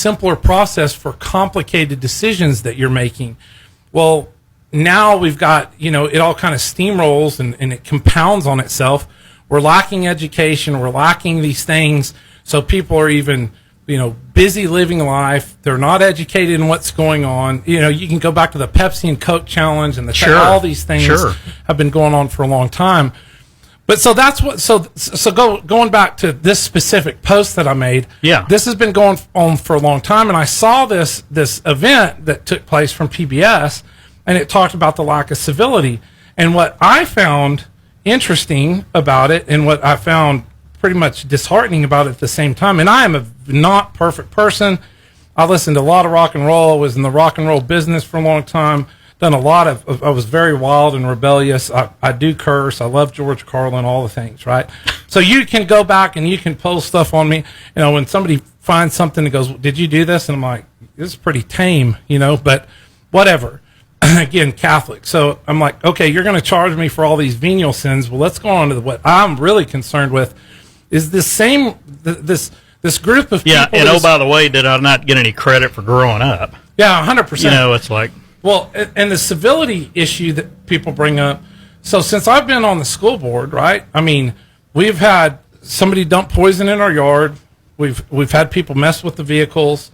simpler process for complicated decisions that you're making. Well, now we've got, it all kind of steamrolls and it compounds on itself. We're lacking education. We're lacking these things. So people are even, busy living life. They're not educated in what's going on. You can go back to the Pepsi and Coke challenge and all these things have been going on for a long time. But so that's what, going back to this specific post that I made. Yeah. This has been going on for a long time. And I saw this event that took place from PBS, and it talked about the lack of civility. And what I found interesting about it, and what I found pretty much disheartening about it at the same time, and I am a not perfect person. I listened to a lot of rock and roll, was in the rock and roll business for a long time, done a lot of, I was very wild and rebellious. I do curse. I love George Carlin, all the things, right? So you can go back and you can post stuff on me. When somebody finds something and goes, did you do this? And I'm like, this is pretty tame, but whatever. Again, Catholic. So I'm like, okay, you're going to charge me for all these venial sins. Well, let's go on to what I'm really concerned with is this group of people. Yeah, and by the way, did I not get any credit for growing up? Yeah, 100%. It's like. Well, and the civility issue that people bring up. So since I've been on the school board, right? I mean, we've had somebody dump poison in our yard. We've had people mess with the vehicles.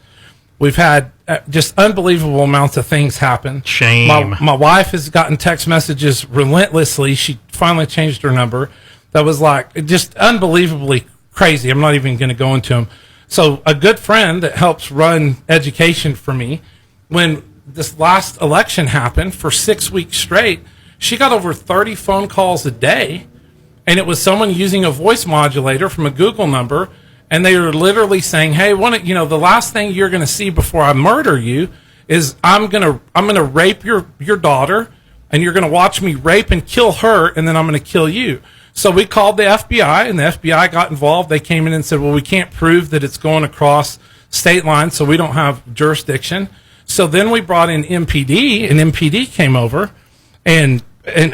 We've had just unbelievable amounts of things happen. Shame. My wife has gotten text messages relentlessly. She finally changed her number. That was like just unbelievably crazy. I'm not even going to go into them. So a good friend that helps run education for me, when this last election happened for 6 weeks straight, she got over 30 phone calls a day, and it was someone using a voice modulator from a Google number, and they were literally saying, hey, the last thing you're going to see before I murder you is I'm going to rape your daughter, and you're going to watch me rape and kill her, and then I'm going to kill you. So we called the FBI, and the FBI got involved. They came in and said, well, we can't prove that it's going across state lines, so we don't have jurisdiction. So then we brought in MPD, and MPD came over, and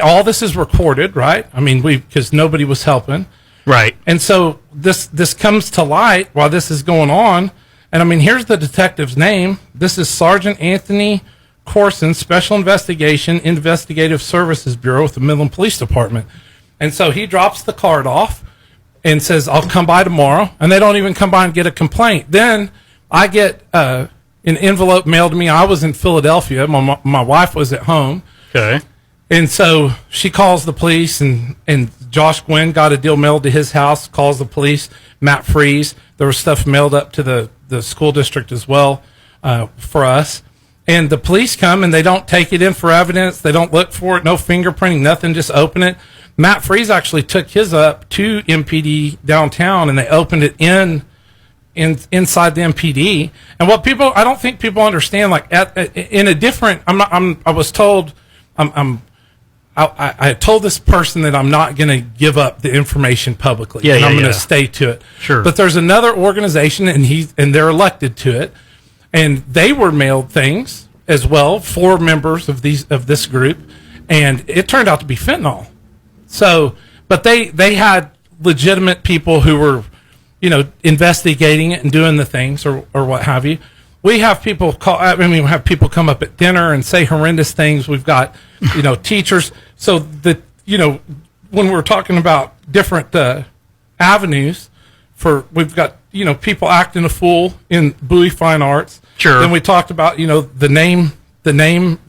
all this is recorded, right? I mean, because nobody was helping. Right. And so this comes to light while this is going on. And I mean, here's the detective's name. This is Sergeant Anthony Corson, Special Investigative Services Bureau with the Midland Police Department. And so he drops the card off and says, I'll come by tomorrow. And they don't even come by and get a complaint. Then I get an envelope mailed to me. I was in Philadelphia. My wife was at home. Okay. And so she calls the police, and Josh Gwynn got a deal mailed to his house, calls the police, Matt Freeze. There was stuff mailed up to the school district as well for us. And the police come, and they don't take it in for evidence. They don't look for it, no fingerprinting, nothing, just open it. Matt Freeze actually took his up to MPD downtown, and they opened it inside the MPD. And what I don't think people understand, like in a different, I was told, I told this person that I'm not going to give up the information publicly, and I'm going to stay to it. Sure. But there's another organization, and they're elected to it, and they were mailed things as well, 4 members of this group, and it turned out to be fentanyl. So, but they had legitimate people who were, investigating it and doing the things or what have you. We have people we have people come up at dinner and say horrendous things. We've got, teachers. So when we're talking about different avenues we've got, people acting a fool in Bowie Fine Arts. Sure. Then we talked about, the name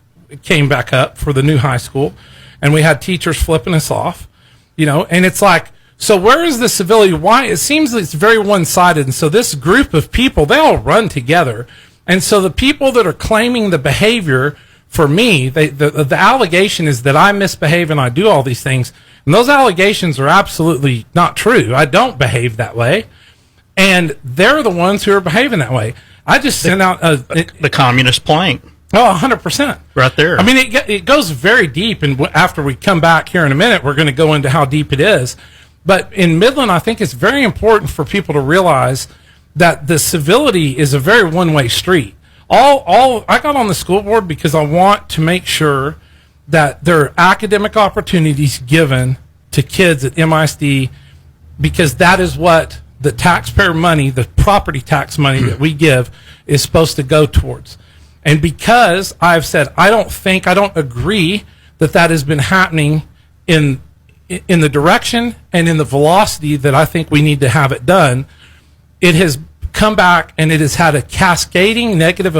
came back up for the new high school, and we had teachers flipping us off, and it's like, so where is the civility? Why? It seems it's very one-sided. And so this group of people, they all run together. And so the people that are claiming the behavior for me, the allegation is that I misbehave and I do all these things. And those allegations are absolutely not true. I don't behave that way. And they're the ones who are behaving that way. I just sent out the communist plank. Oh, 100%. Right there. I mean, it goes very deep. And after we come back here in a minute, we're going to go into how deep it is. But in Midland, I think it's very important for people to realize that the civility is a very one-way street. I got on the school board because I want to make sure that there are academic opportunities given to kids at MISD, because that is what the taxpayer money, the property tax money that we give, is supposed to go towards. And because I've said I don't agree that has been happening in the direction and in the velocity that I think we need to have it done, it has come back and it has had a cascading negative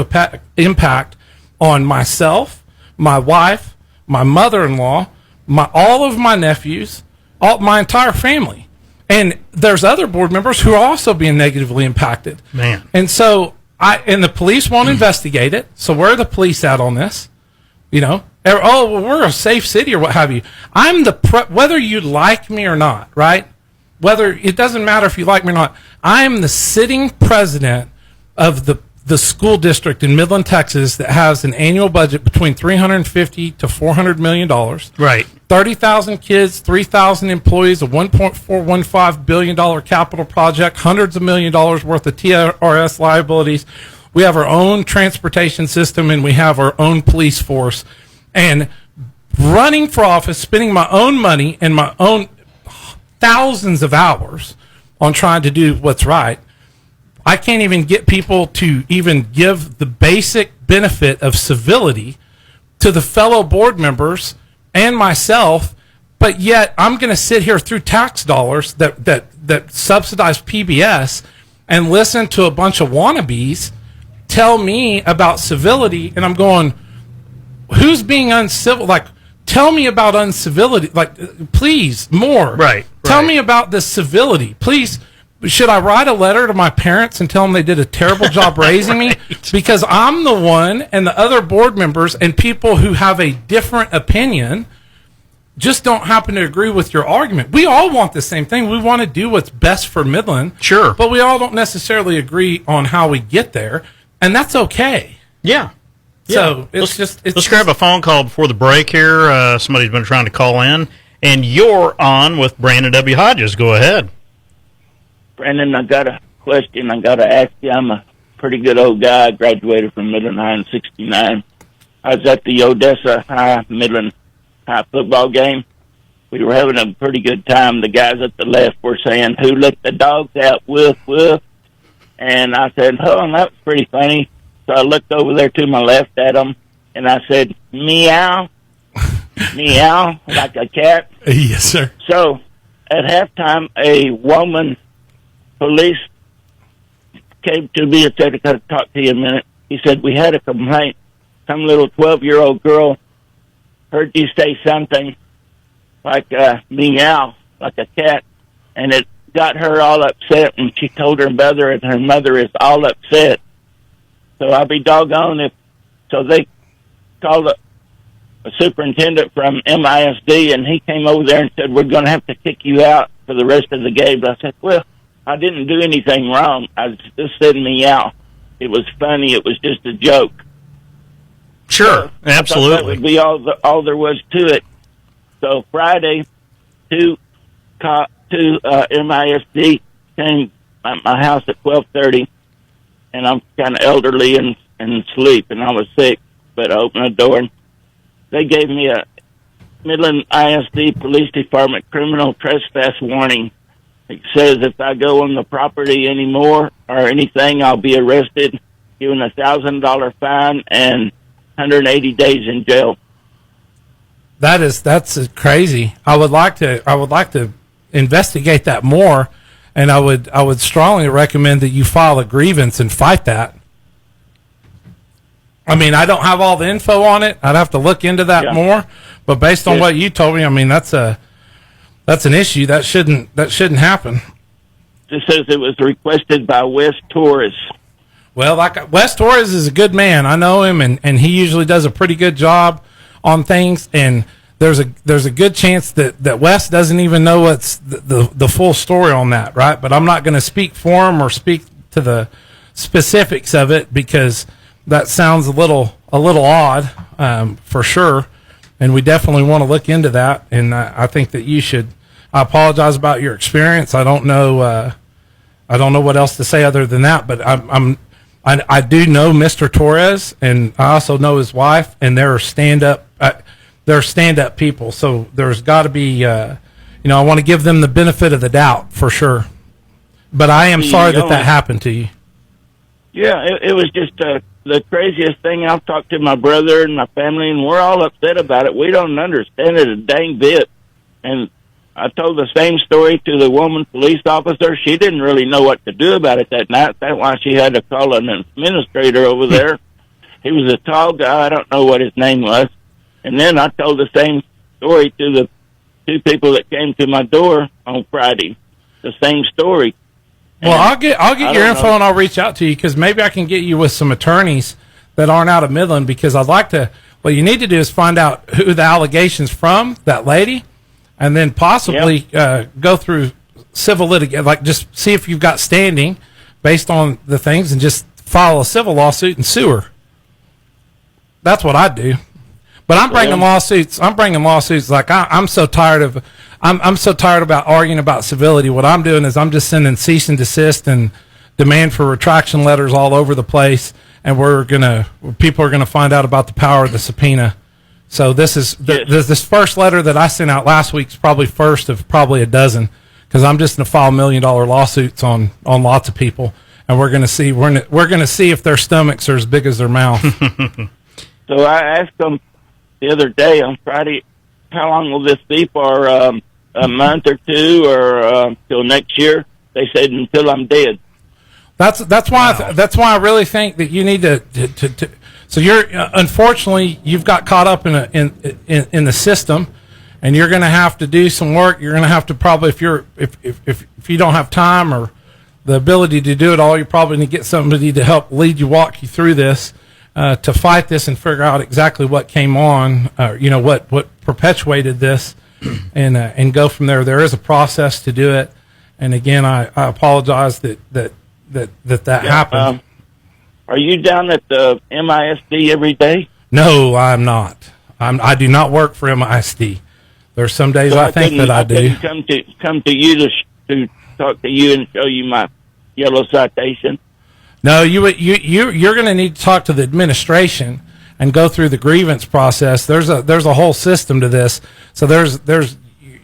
impact on myself, my wife, my mother-in-law, all of my nephews, my entire family. And there's other board members who are also being negatively impacted. Man. And so the police won't investigate it. So where are the police at on this? You know, oh, well, we're a safe city or what have you. I'm whether you like me or not, right? Whether it doesn't matter if you like me or not. I am the sitting president of the school district in Midland, Texas, that has an annual budget between $350 to $400 million. Right. 30,000 kids, 3,000 employees, a $1.415 billion capital project, hundreds of $1 million worth of TRS liabilities. We have our own transportation system, and we have our own police force. And running for office, spending my own money and my own thousands of hours on trying to do what's right, I can't even get people to even give the basic benefit of civility to the fellow board members and myself, but yet I'm going to sit here through tax dollars that subsidize PBS and listen to a bunch of wannabes tell me about civility, and I'm going, who's being uncivil? Like, tell me about uncivility. Like, please, more. Right. Tell me about this civility, please. Should I write a letter to my parents and tell them they did a terrible job raising me? Because I'm the one, and the other board members and people who have a different opinion just don't happen to agree with your argument. We all want the same thing. We want to do what's best for Midland. Sure. But we all don't necessarily agree on how we get there, and that's okay. Yeah. So let's grab a phone call before the break here. Somebody's been trying to call in, and you're on with Brandon W. Hodges. Go ahead. Brandon, I got a question I got to ask you. I'm a pretty good old guy. I graduated from Midland High in '69. I was at the Odessa High Midland High football game. We were having a pretty good time. The guys at the left were saying, "Who let the dogs out? Woof, woof." And I said, "Oh, that was pretty funny." So I looked over there to my left at them, and I said, "Meow, meow," like a cat. Yes, sir. So at halftime, a woman police came to me and said, "I got to talk to you a minute." He said, "We had a complaint. Some little 12-year-old girl heard you say something like meow, like a cat, and it got her all upset, and she told her mother, and her mother is all upset. So I'll be doggone if..." So they called a superintendent from MISD, and he came over there and said, "We're going to have to kick you out for the rest of the game." But I said, "Well, I didn't do anything wrong. I just said meow. It was funny. It was just a joke." Sure, so absolutely. That would be all there was to it. So Friday, two MISD came at my house at 12:30, and I'm kind of elderly and asleep, and I was sick. But I opened the door, and they gave me a Midland ISD Police Department criminal trespass warning. It says if I go on the property anymore or anything, I'll be arrested, given a $1,000 fine and 180 days in jail. That's crazy. I would like to investigate that more, and I would strongly recommend that you file a grievance and fight that. I mean, I don't have all the info on it. I'd have to look into that more, but based on what you told me, I mean, that's an issue that shouldn't happen. It says it was requested by Wes Torres. Well, Wes Torres is a good man. I know him, and he usually does a pretty good job on things. And there's a good chance that Wes doesn't even know what's the full story on that, right? But I'm not going to speak for him or speak to the specifics of it, because that sounds a little odd, for sure. And we definitely want to look into that. And I think that you should. I apologize about your experience. I don't know what else to say other than that. But I do know Mr. Torres, and I also know his wife, and they're stand-up people. So there's got to be, I want to give them the benefit of the doubt for sure. But I am sorry that happened to you. Yeah, it was just the craziest thing. I've talked to my brother and my family, and we're all upset about it. We don't understand it a dang bit. And I told the same story to the woman police officer. She didn't really know what to do about it that night. That's why she had to call an administrator over there. He was a tall guy. I don't know what his name was. And then I told the same story to the two people that came to my door on Friday. The same story. Well, I'll get your info and I'll reach out to you because maybe I can get you with some attorneys that aren't out of Midland because I'd like to. What you need to do is find out who the allegations from that lady, and then possibly go through civil litigation. Like just see if you've got standing based on the things, and just file a civil lawsuit and sue her. That's what I'd do. But I'm bringing lawsuits. I'm bringing lawsuits. Like I'm so tired of. I'm so tired about arguing about civility. What I'm doing is I'm just sending cease and desist and demand for retraction letters all over the place, and people are gonna find out about the power of the subpoena. So this is this first letter that I sent out last week's probably first of probably a dozen, because I'm just gonna file $1 million lawsuits on lots of people, and we're gonna see if their stomachs are as big as their mouth. So I asked them the other day on Friday, how long will this be for? A month or two, or till next year? They said until I'm dead. That's why I really think that you need to so you're unfortunately you've got caught up in the system, and you're going to have to do some work. You're going to have to probably if you don't have time or the ability to do it all, you probably need to get somebody to help walk you through this to fight this and figure out exactly what came on, what perpetuated this. And go from there. There is a process to do it, and again, I apologize that happened. Are you down at the MISD every day? No, I'm not. I do not work for MISD. There's some days I think that I do. Come to you to talk to you and show you my yellow citation. No, you're going to need to talk to the administration and go through the grievance process. There's a whole system to this. So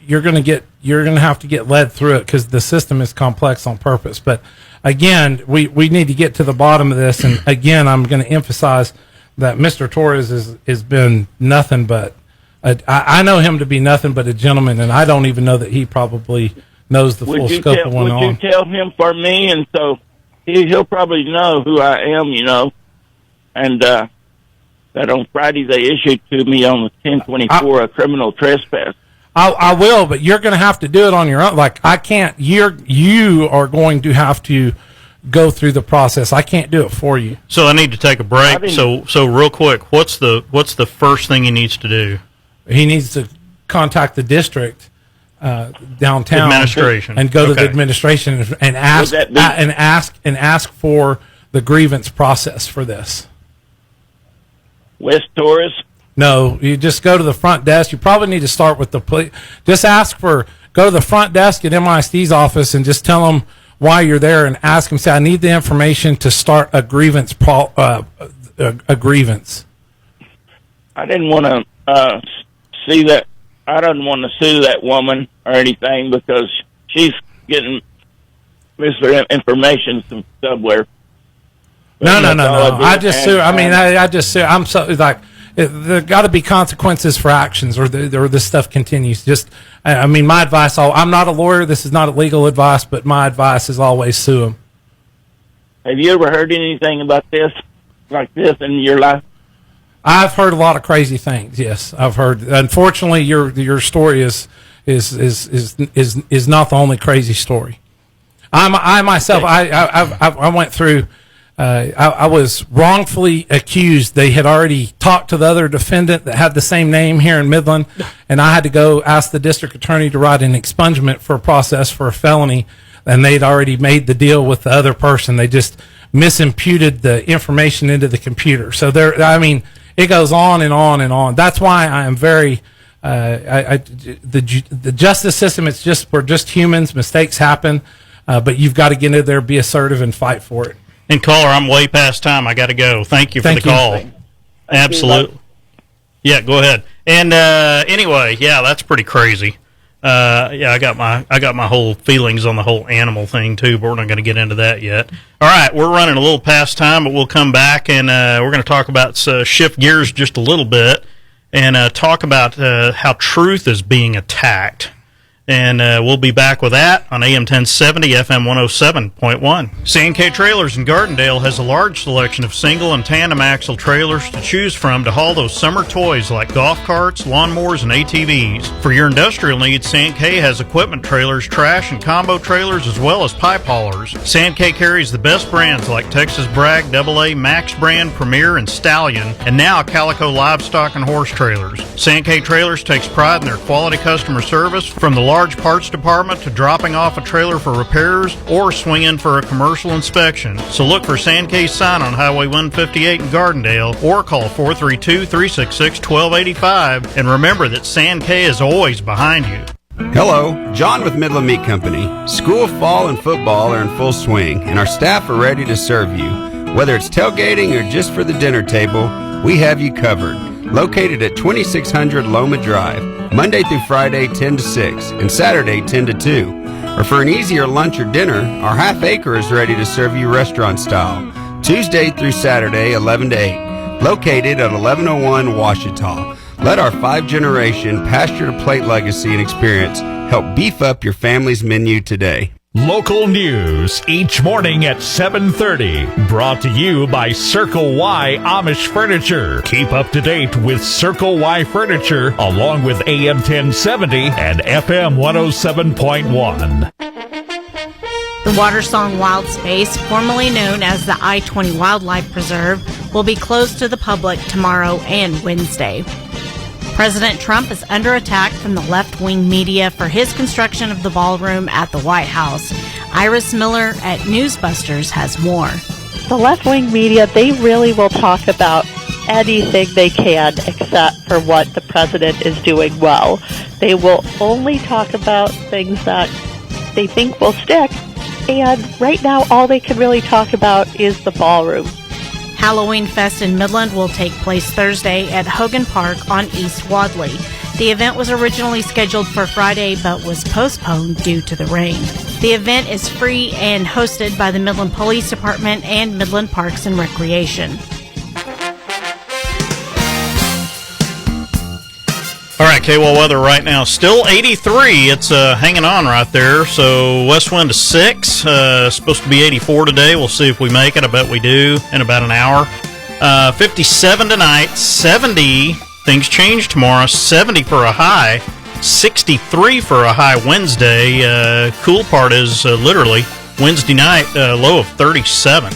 you're going to have to get led through it because the system is complex on purpose. But again, we need to get to the bottom of this. And again, I'm going to emphasize that Mr. Torres has been nothing but I know him to be nothing but a gentleman, and I don't even know that he probably knows the full scope of what's on. Would you tell him for me, and so he'll probably know who I am, and that on Friday they issued to me on the 1024 a criminal trespass. I will, but you're going to have to do it on your own. Like I can't. You are going to have to go through the process. I can't do it for you. So I need to take a break. So real quick, what's the first thing he needs to do? He needs to contact the district downtown administration and go to the administration and ask for the grievance process for this. West Torres? No, you just go to the front desk. You probably need to start with the police. Just go to the front desk at MISD's office and just tell them why you're there and ask them, say, I need the information to start a grievance. A grievance. I didn't want to see that. I don't want to sue that woman or anything because she's getting misinformation from somewhere. No. I just sue. I mean, I just sue. I'm so like there got to be consequences for actions, or this stuff continues. Just, I mean, my advice. I'm not a lawyer. This is not a legal advice, but my advice is always sue them. Have you ever heard anything about this, like this, in your life? I've heard a lot of crazy things. Yes, I've heard. Unfortunately, your story is not the only crazy story. I myself, I went through. I was wrongfully accused. They had already talked to the other defendant that had the same name here in Midland, and I had to go ask the district attorney to write an expungement for a process for a felony, and they'd already made the deal with the other person. They just misimputed the information into the computer. So it goes on and on and on. That's why I am very the justice system. We're just humans. Mistakes happen, but you've got to get in there, be assertive, and fight for it. And caller, I'm way past time. I got to go. Thank you for the call. Absolutely. Yeah, go ahead. And anyway, yeah, that's pretty crazy. Yeah, I got my whole feelings on the whole animal thing too, but we're not going to get into that yet. All right, we're running a little past time, but we'll come back and we're going to talk about shift gears just a little bit and talk about how truth is being attacked. And we'll be back with that on AM 1070, FM 107.1. Sand-K Trailers in Gardendale has a large selection of single and tandem axle trailers to choose from to haul those summer toys like golf carts, lawnmowers, and ATVs. For your industrial needs, Sand-K has equipment trailers, trash and combo trailers, as well as pipe haulers. Sand-K carries the best brands like Texas Bragg, AA, Max Brand, Premier, and Stallion, and now Calico Livestock and Horse Trailers. Sand-K Trailers takes pride in their quality customer service, from the large parts department to dropping off a trailer for repairs or swinging for a commercial inspection. So look for Sand-K's sign on Highway 158 in Gardendale or call 432-366-1285. And remember that Sand-K is always behind you. Hello, John with Midland Meat Company. School, fall, and football are in full swing, and our staff are ready to serve you. Whether it's tailgating or just for the dinner table, we have you covered. Located at 2600 Loma Drive, Monday through Friday 10 to 6 and Saturday 10 to 2. Or for an easier lunch or dinner, our half acre is ready to serve you restaurant style, Tuesday through Saturday 11 to 8. Located at 1101 Washita. Let our 5-generation pasture-to-plate legacy and experience help beef up your family's menu today. Local news each morning at 7:30. Brought to you by Circle Y Amish Furniture. Keep up to date with Circle Y Furniture along with AM 1070 and FM 107.1. The Watersong Wild Space, formerly known as the I-20 Wildlife Preserve, will be closed to the public tomorrow and Wednesday. President Trump is under attack from the left-wing media for his construction of the ballroom at the White House. Iris Miller at Newsbusters has more. The left-wing media, they really will talk about anything they can except for what the president is doing well. They will only talk about things that they think will stick. And right now, all they can really talk about is the ballroom. Halloween Fest in Midland will take place Thursday at Hogan Park on East Wadley. The event was originally scheduled for Friday but was postponed due to the rain. The event is free and hosted by the Midland Police Department and Midland Parks and Recreation. All right, KWEL weather right now, still 83. It's hanging on right there. So west wind to 6. Supposed to be 84 today. We'll see if we make it. I bet we do in about an hour. 57 tonight, 70. Things change tomorrow. 70 for a high, 63 for a high Wednesday. Cool part is literally Wednesday night, low of 37.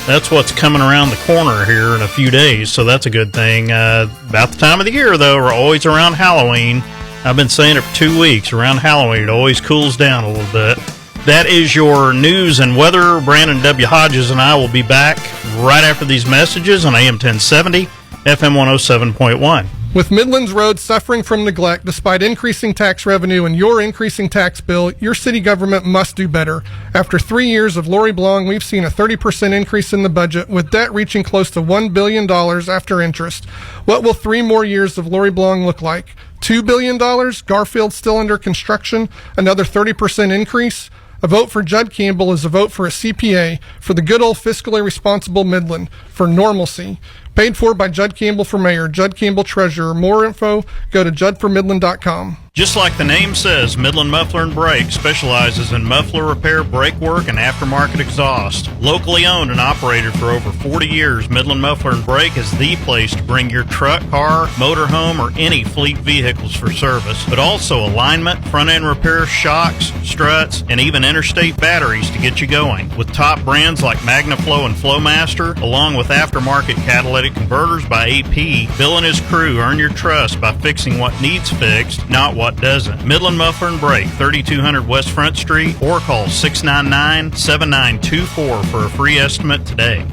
That's what's coming around the corner here in a few days, so that's a good thing. About the time of the year, though, we're always around Halloween. I've been saying it for 2 weeks. Around Halloween, it always cools down a little bit. That is your news and weather. Brandon W. Hodges and I will be back right after these messages on AM 1070, FM 107.1. With Midlands roads suffering from neglect despite increasing tax revenue and your increasing tax bill, your city government must do better. After 3 years of Lori Blong, we've seen a 30% increase in the budget, with debt reaching close to $1 billion after interest. What will 3 more years of Lori Blong look like? $2 billion? Garfield still under construction? Another 30% increase? A vote for Judd Campbell is a vote for a CPA, for the good old fiscally responsible Midland, for normalcy. Paid for by Judd Campbell for mayor, Judd Campbell treasurer. More info, go to juddformidland.com. Just like the name says, Midland Muffler and Brake specializes in muffler repair, brake work, and aftermarket exhaust. Locally owned and operated for over 40 years, Midland Muffler and Brake is the place to bring your truck, car, motorhome, or any fleet vehicles for service, but also alignment, front-end repair, shocks, struts, and even interstate batteries to get you going. With top brands like MagnaFlow and Flowmaster, along with aftermarket catalytic converters by AP, Bill and his crew earn your trust by fixing what needs fixed, not what doesn't. Midland Muffler and Brake, 3200 West Front Street, or call 699-7924 for a free estimate today.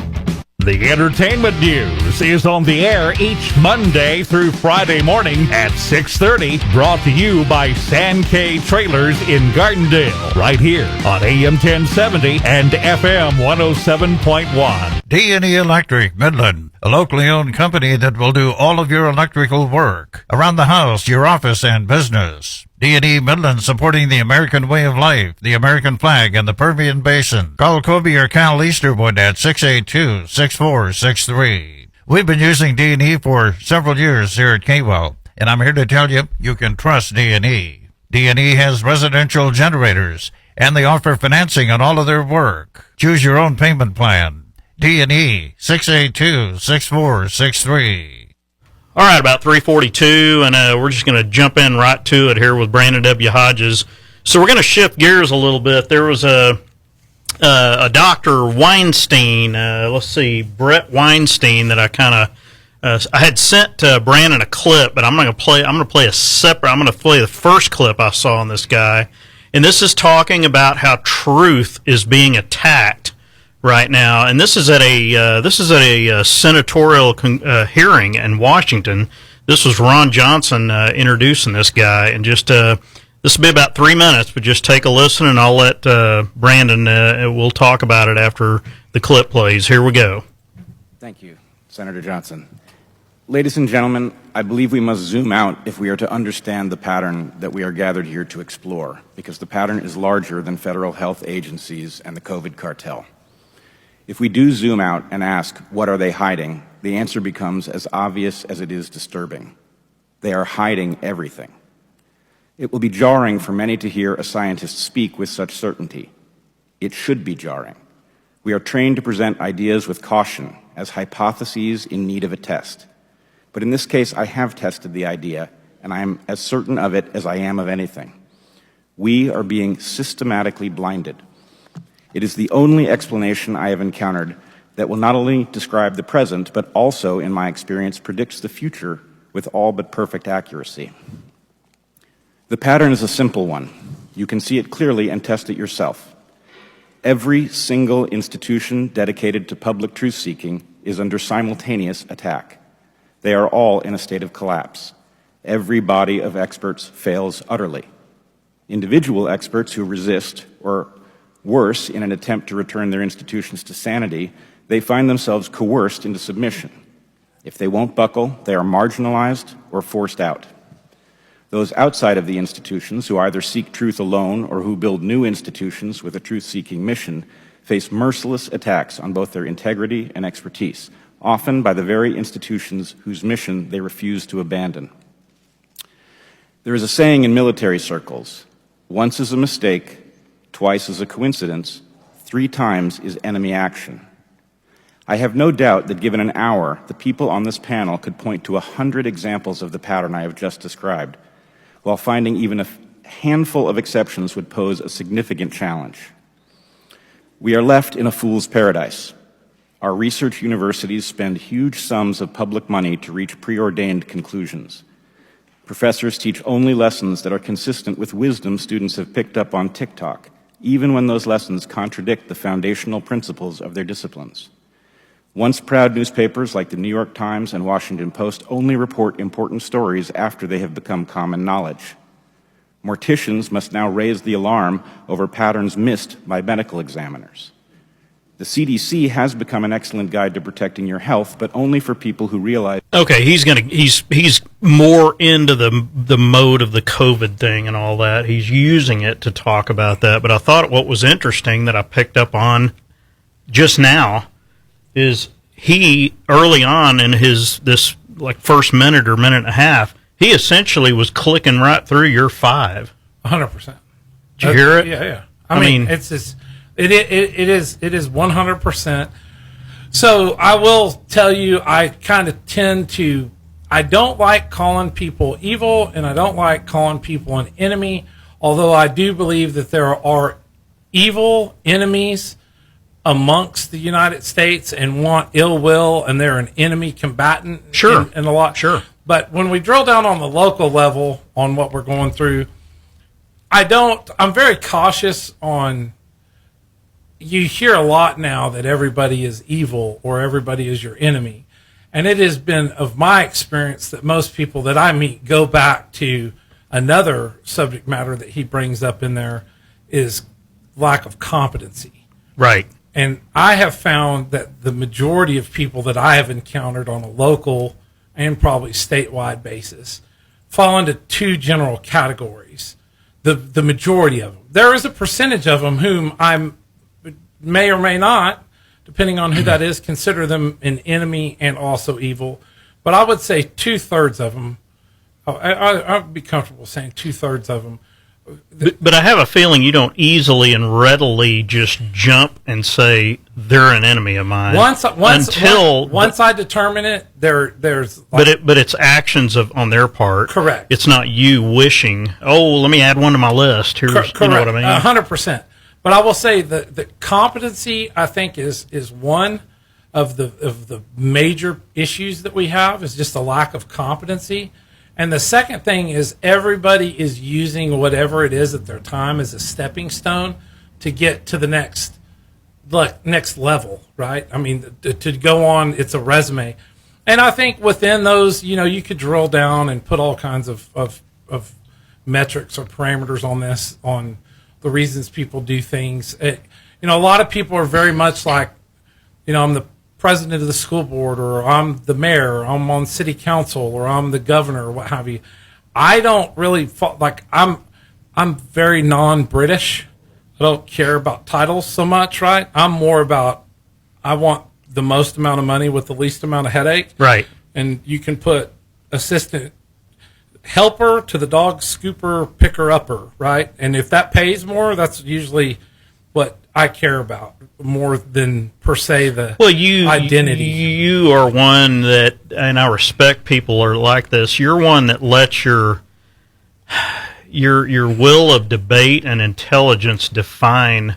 The entertainment news is on the air each Monday through Friday morning at 6:30. Brought to you by Sand-K Trailers in Gardendale. Right here on AM 1070 and FM 107.1. D&E Electric Midland, a locally owned company that will do all of your electrical work around the house, your office, and business. D&E Midland supporting the American way of life, the American flag, and the Permian Basin. Call Kobe or Cal Easterwood at 682-6463. We've been using D&E for several years here at KWEL, and I'm here to tell you, you can trust D&E. D&E has residential generators, and they offer financing on all of their work. Choose your own payment plan. D&E, 682-6463. All right, about 3:42, and we're just going to jump in right to it here with Brandon W. Hodges. So we're going to shift gears a little bit. There was a Dr. Weinstein, Brett Weinstein, that I kind of I had sent Brandon a clip, but I'm going to play the first clip I saw on this guy, and this is talking about how truth is being attacked right now, and this is at a senatorial hearing in Washington. This was Ron Johnson introducing this guy, and just this will be about 3 minutes, but just take a listen, and I'll let Brandon. We'll talk about it after the clip plays. Here we go. Thank you, Senator Johnson. Ladies and gentlemen, I believe we must zoom out if we are to understand the pattern that we are gathered here to explore, because the pattern is larger than federal health agencies and the COVID cartel. If we do zoom out and ask, what are they hiding? The answer becomes as obvious as it is disturbing. They are hiding everything. It will be jarring for many to hear a scientist speak with such certainty. It should be jarring. We are trained to present ideas with caution, as hypotheses in need of a test. But in this case, I have tested the idea, and I am as certain of it as I am of anything. We are being systematically blinded. It is the only explanation I have encountered that will not only describe the present, but also, in my experience, predicts the future with all but perfect accuracy. The pattern is a simple one. You can see it clearly and test it yourself. Every single institution dedicated to public truth-seeking is under simultaneous attack. They are all in a state of collapse. Every body of experts fails utterly. Individual experts who resist, or worse, in an attempt to return their institutions to sanity, they find themselves coerced into submission. If they won't buckle, they are marginalized or forced out. Those outside of the institutions who either seek truth alone or who build new institutions with a truth-seeking mission face merciless attacks on both their integrity and expertise, often by the very institutions whose mission they refuse to abandon. There is a saying in military circles, once is a mistake, twice is a coincidence, 3 times is enemy action. I have no doubt that given an hour, the people on this panel could point to 100 examples of the pattern I have just described, while finding even a handful of exceptions would pose a significant challenge. We are left in a fool's paradise. Our research universities spend huge sums of public money to reach preordained conclusions. Professors teach only lessons that are consistent with wisdom students have picked up on TikTok, even when those lessons contradict the foundational principles of their disciplines. Once proud newspapers like the New York Times and Washington Post only report important stories after they have become common knowledge. Morticians must now raise the alarm over patterns missed by medical examiners. The CDC has become an excellent guide to protecting your health, but only for people who realize. Okay, he's more into the mode of the COVID thing and all that. He's using it to talk about that. But I thought what was interesting that I picked up on just now is he early on in this first minute or minute and a half, he essentially was clicking right through your 5. 100%. Did you hear it? Yeah. I mean, it's just. It is 100%. So I will tell you, I kind of I don't like calling people evil, and I don't like calling people an enemy, although I do believe that there are evil enemies amongst the United States and want ill will, and they're an enemy combatant. Sure. And a lot. Sure. But when we drill down on the local level on what we're going through, I'm very cautious on. You hear a lot now that everybody is evil or everybody is your enemy. And it has been of my experience that most people that I meet go back to another subject matter that he brings up in there is lack of competency. Right. And I have found that the majority of people that I have encountered on a local and probably statewide basis fall into two general categories. The majority of them. There is a percentage of them whom I may or may not, depending on who that is, consider them an enemy and also evil. But I would say 2/3 of them. I'd be comfortable saying 2/3 of them. But I have a feeling you don't easily and readily just jump and say they're an enemy of mine. Once I determine it, there's. But it's actions on their part. Correct. It's not you wishing. Oh, let me add one to my list. Here's, correct. You know what I mean? 100%. But I will say the competency, I think, is one of the major issues that we have is just a lack of competency. And the second thing is everybody is using whatever it is at their time as a stepping stone to get to the next level, right? I mean, to go on, it's a resume. And I think within those, you could drill down and put all kinds of metrics or parameters on this, on the reasons people do things. A lot of people are very much like, I'm the president of the school board, or I'm the mayor, or I'm on city council, or I'm the governor, or what have you. I don't really I'm very non-British. I don't care about titles so much, right? I'm more about I want the most amount of money with the least amount of headache. Right. And you can put assistant helper to the dog scooper picker upper, right? And if that pays more, that's usually what I care about more than per se the identity. You are one that, and I respect people are like this. You're one that lets your will of debate and intelligence define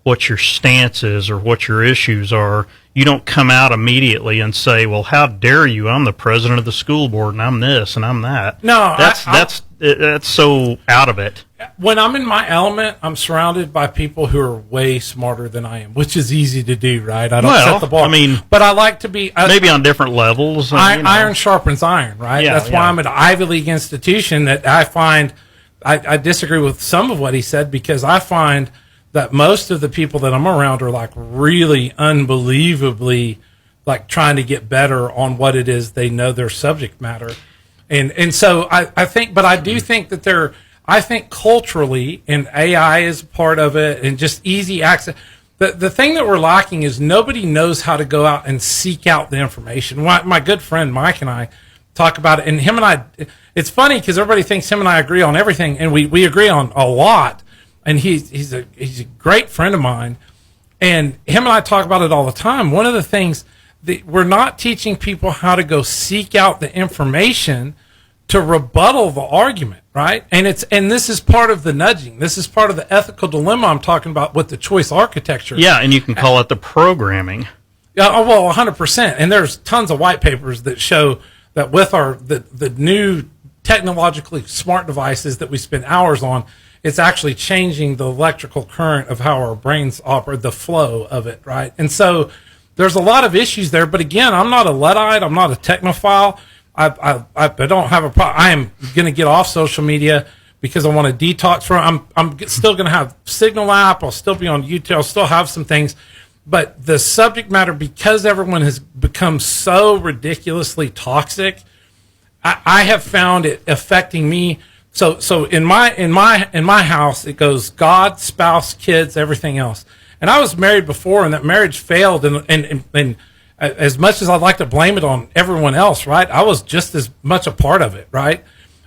what your stance is or what your issues are. You don't come out immediately and say, well, how dare you? I'm the president of the school board and I'm this and I'm that. No, that's so out of it. When I'm in my element, I'm surrounded by people who are way smarter than I am, which is easy to do, right? I don't set the bar. But I like to be maybe on different levels. Iron sharpens iron, right? Yeah, that's why I'm at an Ivy League institution that I find I disagree with some of what he said, because I find that most of the people that I'm around are like really unbelievably like trying to get better on what it is they know their subject matter. And so I think, but I do think that I think culturally, and AI is a part of it, and just easy access. The thing that we're lacking is nobody knows how to go out and seek out the information. My good friend Mike and I talk about it, and him and I, it's funny because everybody thinks him and I agree on everything, and we agree on a lot. And he's a great friend of mine, and him and I talk about it all the time. One of the things that we're not teaching people how to go seek out the information to rebuttal the argument, right? And this is part of the nudging. This is part of the ethical dilemma I'm talking about with the choice architecture. Yeah, and you can call it the programming. Yeah, well, 100%. And there's tons of white papers that show that with the new technologically smart devices that we spend hours on, it's actually changing the electrical current of how our brains operate, the flow of it, right? And so there's a lot of issues there. But again, I'm not a Luddite. I'm not a technophile. I don't have a problem. I am going to get off social media because I want to detox from. I'm still going to have Signal app. I'll still be on YouTube. I'll still have some things. But the subject matter, because everyone has become so ridiculously toxic, I have found it affecting me. So in my house, it goes God, spouse, kids, everything else. And I was married before, and that marriage failed. And as much as I'd like to blame it on everyone else, right? I was just as much a part of it, right?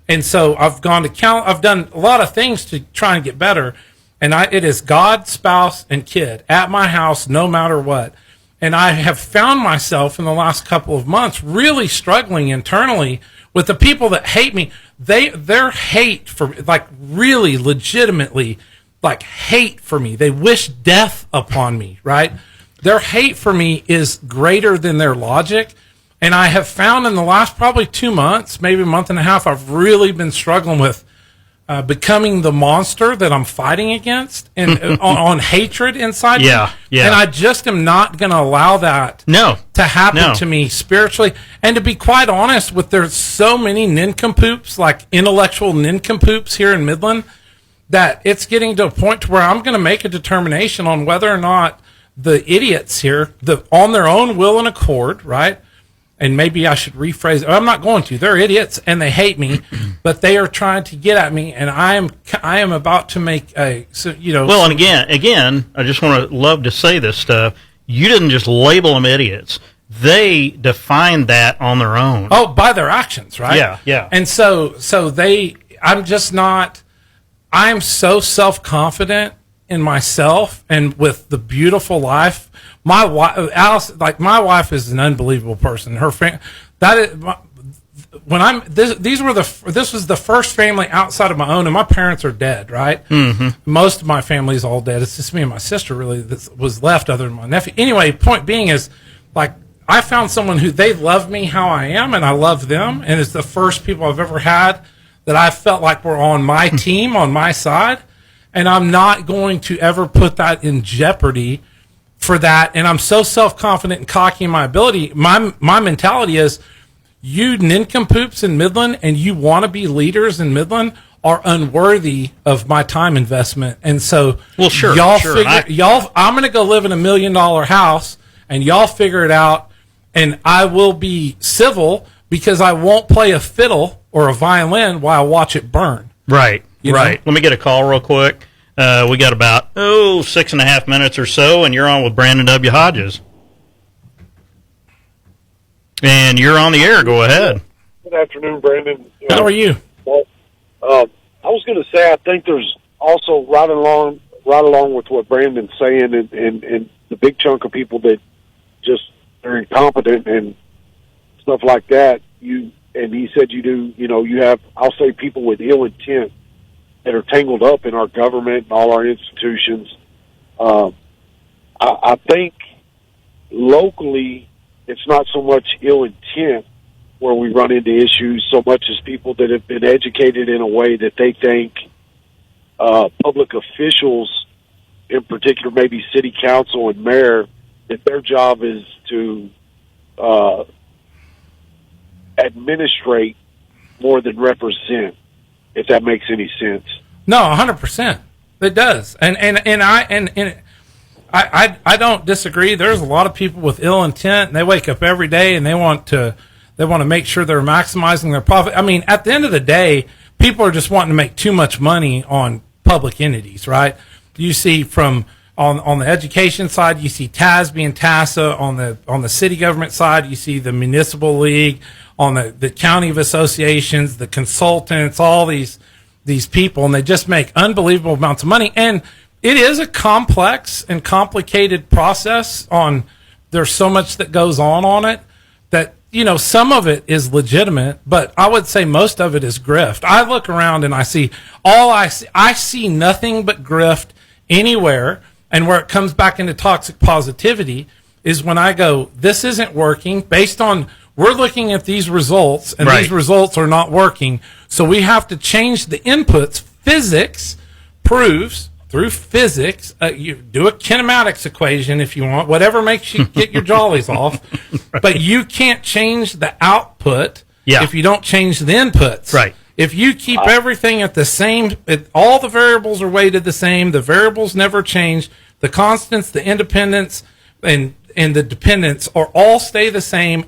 And so I've gone to I've done a lot of things to try and get better. And it is God, spouse, and kid at my house, no matter what. And I have found myself in the last couple of months really struggling internally with the people that hate me. Their hate for, like, really legitimately, like, hate for me. They wish death upon me, right? Their hate for me is greater than their logic. And I have found in the last probably 2 months, maybe a month and a half, I've really been struggling with becoming the monster that I'm fighting against, and on hatred inside me. Yeah. And I just am not going to allow that to happen to me spiritually. And to be quite honest, there's so many nincompoops, like intellectual nincompoops here in Midland, that it's getting to a point to where I'm going to make a determination on whether or not the idiots here, on their own will and accord, right? And maybe I should rephrase it. I'm not going to. They're idiots and they hate me. but they are trying to get at me, and I am about to make Well, and again, I just love to say this stuff. You didn't just label them idiots. They defined that on their own. Oh, by their actions, right? Yeah, yeah. And so I'm just not. I'm so self-confident in myself and with the beautiful life. My wife, Alice, my wife is an unbelievable person. Her this was the first family outside of my own, and my parents are dead, right? Mm-hmm. Most of my family is all dead. It's just me and my sister really that was left, other than my nephew. Anyway, point being is, I found someone who they love me how I am, and I love them, and it's the first people I've ever had that I felt like were on my team, on my side, and I'm not going to ever put that in jeopardy for that. And I'm so self-confident and cocky in my ability. My mentality is, you nincompoops in Midland and you want to be leaders in Midland are unworthy of my time investment. And so, well, sure, I'm going to go live in $1 million house, and y'all figure it out. And I will be civil because I won't play a fiddle or a violin while I watch it burn. Right, right. Let me get a call real quick. We got about 6.5 minutes or so, and you're on with Brandon W. Hodges. And you're on the air. Go ahead. Good afternoon, Brandon. How are you? Well, I was going to say, I think there's also right along with what Brandon's saying, and the big chunk of people that just are incompetent and stuff like that. And he said you have, I'll say, people with ill intent that are tangled up in our government and all our institutions. I think locally, it's not so much ill intent where we run into issues so much as people that have been educated in a way that they think public officials, in particular maybe city council and mayor, that their job is to administrate more than represent, if that makes any sense. No, 100%. It does. And I don't disagree. There's a lot of people with ill intent, and they wake up every day and they want to make sure they're maximizing their profit. I mean, at the end of the day, people are just wanting to make too much money on public entities, right? You see from on the education side, you see TASB and TASA. On the city government side, you see the municipal league. On the county of associations, the consultants, all these people, and they just make unbelievable amounts of money. And it is a complex and complicated process. There's so much that goes on it that, some of it is legitimate, but I would say most of it is grift. I look around and I see nothing but grift anywhere. And where it comes back into toxic positivity is when I go, this isn't working based on, we're looking at these results and these results are not working. So we have to change the inputs. Physics proves through physics, you do a kinematics equation if you want, whatever makes you get your jollies off, but you can't change the output if you don't change the inputs. Right. If you keep everything at the same, all the variables are weighted the same, the variables never change, the constants, the independents, and the dependents are all stay the same,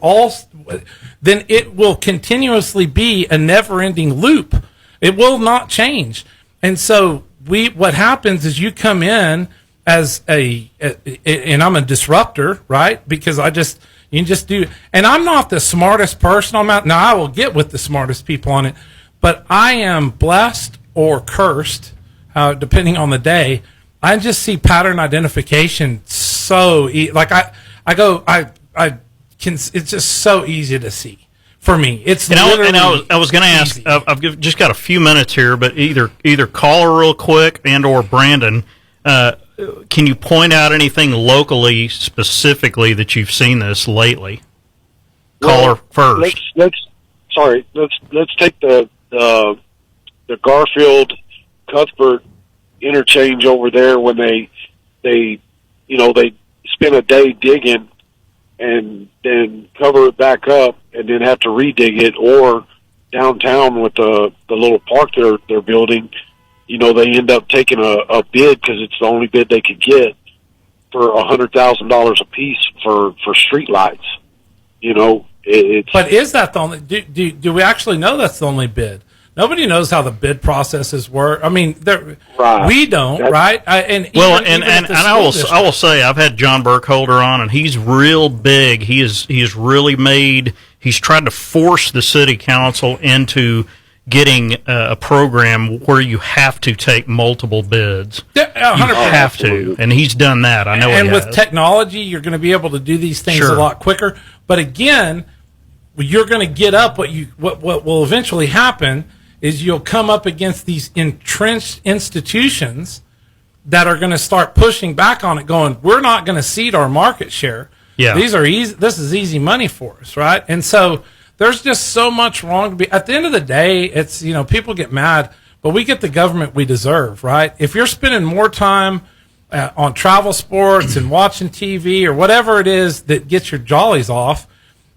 then it will continuously be a never-ending loop. It will not change. And so what happens is you come in as and I'm a disruptor, right? Because you can just do, and I'm not the smartest person on that. Now I will get with the smartest people on it, but I am blessed or cursed, depending on the day. I just see pattern identification so it's just so easy to see for me. It's I was going to ask. I've just got a few minutes here, but either caller real quick or Brandon, can you point out anything locally specifically that you've seen this lately? Caller first. Let's take the Garfield Cuthbert interchange over there when they spend a day digging and then cover it back up and then have to redig it, or downtown with the little park they're building, they end up taking a bid because it's the only bid they could get for $100,000 a piece for street lights. But is that the only? Do we actually know that's the only bid? Nobody knows how the bid processes work. I mean, Right. we don't, right? And I will say I've had John Burkholder on, and he's real big. He is really made. He's tried to force the city council into getting a program where you have to take multiple bids. Yeah, 100%. You have to, and he's done that. I know. And with technology, you're going to be able to do these things a lot quicker. But again, you're going to get up. What will eventually happen is you'll come up against these entrenched institutions that are going to start pushing back on it, going, "We're not going to cede our market share. Yeah, these are easy. This is easy money for us, right?" And so there's just so much wrong to be. At the end of the day, it's, people get mad, but we get the government we deserve, right? If you're spending more time on travel sports and watching TV or whatever it is that gets your jollies off,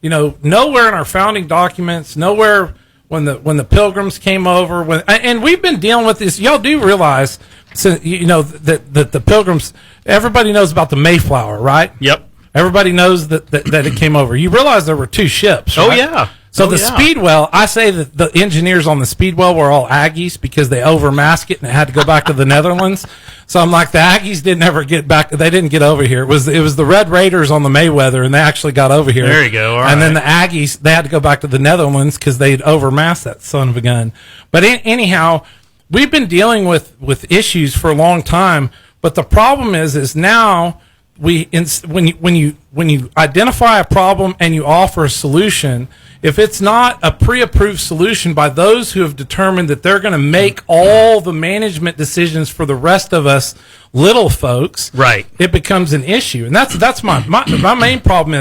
nowhere in our founding documents, nowhere when the Pilgrims came over, and we've been dealing with this. Y'all do realize, that the Pilgrims. Everybody knows about the Mayflower, right? Yep. Everybody knows that it came over. You realize there were two ships, right? Oh, yeah. So Speedwell, I say that the engineers on the Speedwell were all Aggies because they overmasked it and it had to go back to the Netherlands. So I'm like, the Aggies didn't ever get back. They didn't get over here. It was the Red Raiders on the Mayweather, and they actually got over here. There you go. All and then the Aggies, they had to go back to the Netherlands because they'd overmasked that son of a gun. But anyhow, we've been dealing with issues for a long time. But the problem is now when you identify a problem and you offer a solution, if it's not a pre-approved solution by those who have determined that they're going to make all the management decisions for the rest of us little folks, right, it becomes an issue. And that's my main problem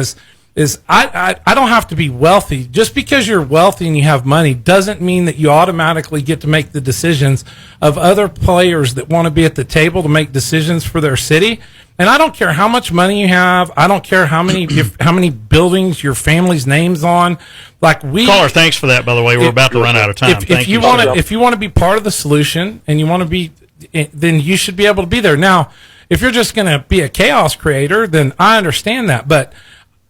is I don't have to be wealthy. Just because you're wealthy and you have money doesn't mean that you automatically get to make the decisions of other players that want to be at the table to make decisions for their city. And I don't care how much money you have. I don't care how many buildings your family's name's on. Caller, thanks for that. By the way, we're about to run out of time. If you want to be part of the solution and you want to be, then you should be able to be there. Now, if you're just going to be a chaos creator, then I understand that. But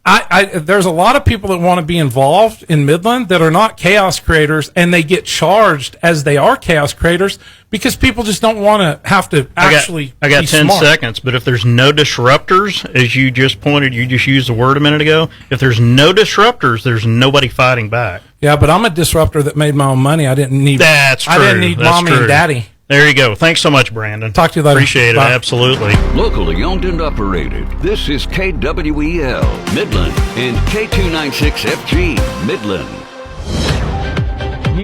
there's a lot of people that want to be involved in Midland that are not chaos creators, and they get charged as they are chaos creators because people just don't want to have to actually. I got be 10 smart. seconds, but if there's no disruptors, as you just used the word a minute ago. If there's no disruptors, there's nobody fighting back. Yeah, but I'm a disruptor that made my own money. I didn't need. That's true. I didn't need mommy and daddy. There you go. Thanks so much, Brandon. Talk to you later. Appreciate Bye. it. Absolutely. Locally owned and operated. This is KWEL Midland and K296FG Midland.